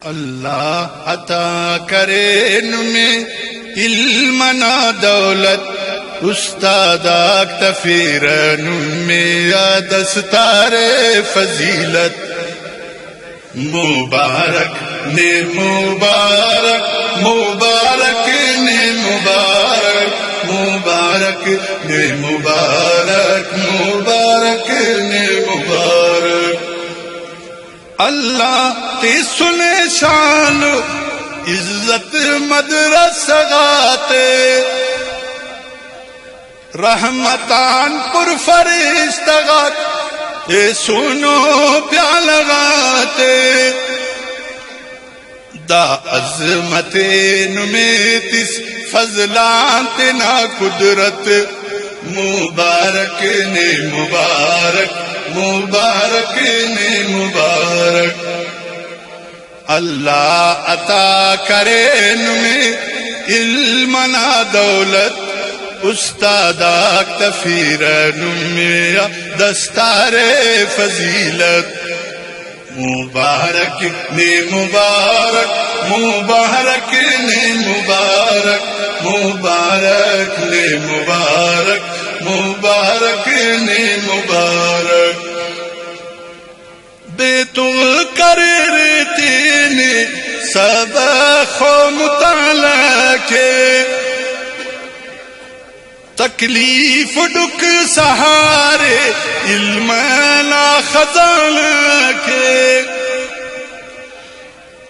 اللہ عطا کرے نمیں علم نا دولت استاد اکتفیر نمیں یا دستار فضیلت مبارک نے مبارک مبارک نے مبارک مبارک نے مبارک مبارک نے مبارک اللہ تی سنے شان عزت مدرسہ گاتے رحمتان پر فرشتہ گات اے سنو پیال گاتے دا عظمت نمیتس فضلان تنا قدرت مبارک نے مبارک مبارک نے مبارک اللہ عطا کرے نمیں علم نا دولت استاد اکتفیر نمیں دستار فضیلت مبارک نے مبارک مبارک نے مبارک مبارک نے مبارک مبارک نے مبارک بے تو کرے تینے سبق و مطالعہ کے تکلیف ڈک سہارے علم نا خزانہ کے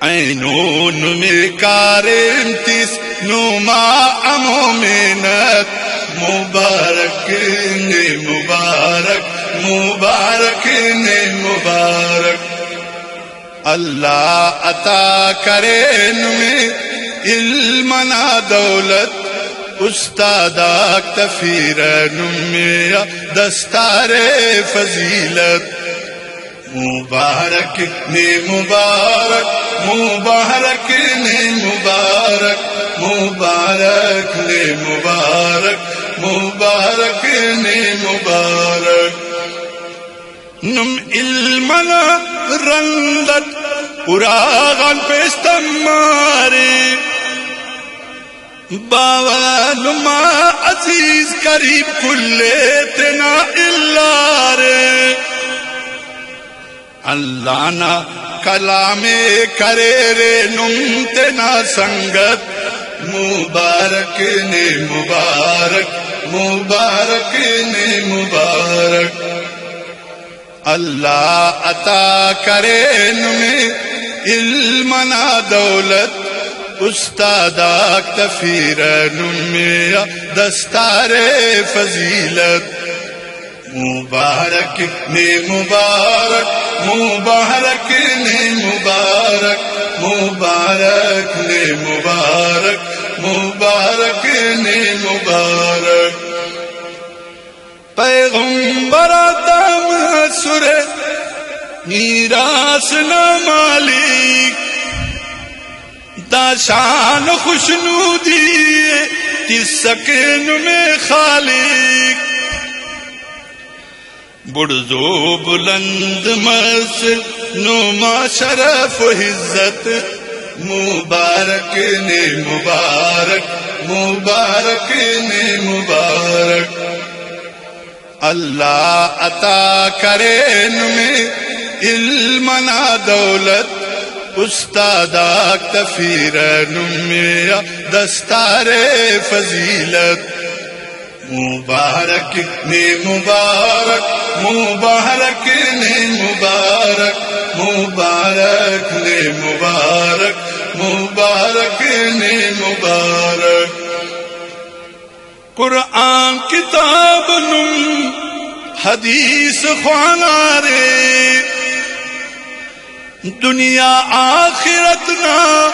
عینون میں کارمتس نما امو محنت مبارک نے مبارک مبارک نے مبارک اللہ عطا کرے نمیں علم نا دولت استاد اکتفیر نمیں دستار فضیلت مبارک نے مبارک مبارک نے مبارک مبارک نے مبارک مبارک نے مبارک نم علمنا رندت اراغان پیستماری باوالما عزیز قریب کلیتنا اللہ رے اللہ نا کلام کرے رے نمتنا سنگت مبارک نے مبارک مبارک نے مبارک اللہ عطا کرے نمیں علم نا دولت استاد اکتفیر نمیں دستار فضیلت مبارک نے مبارک مبارک نے مبارک مبارک نے مبارک مبارک نے مبارک پیغمبر آدم سرے میراث نہ مالک دا شان خوشنودی تس سکن میں خالق بڑزو بلند مسل نما شرف و عزت مبارک نے مبارک مبارک نے مبارک اللہ عطا کرے نمیں علم نا دولت استاد اکتفیر نمیں دستار فضیلت مبارک نے مبارک مبارک نے مبارک مبارک نے مبارک مبارک نے مبارک قرآن کتاب نم حدیث خوانارے دنیا آخرت نا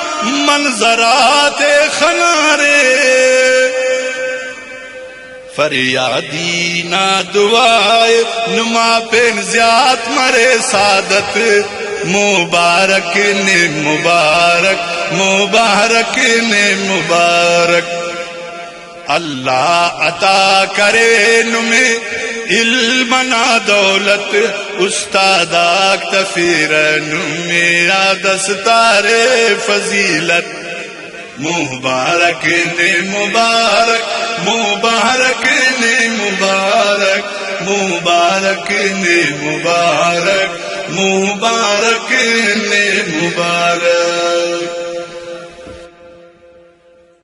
منظرات خنارے فریادی نا دعائے نما پین زیاد مرے سعادت مبارک نے مبارک مبارک نے مبارک اللہ عطا کرے نمیں علم نا دولت استاداک تفیرن میرا دستار فضیلت مبارک نے مبارک مبارک نے مبارک مبارک نے مبارک مبارک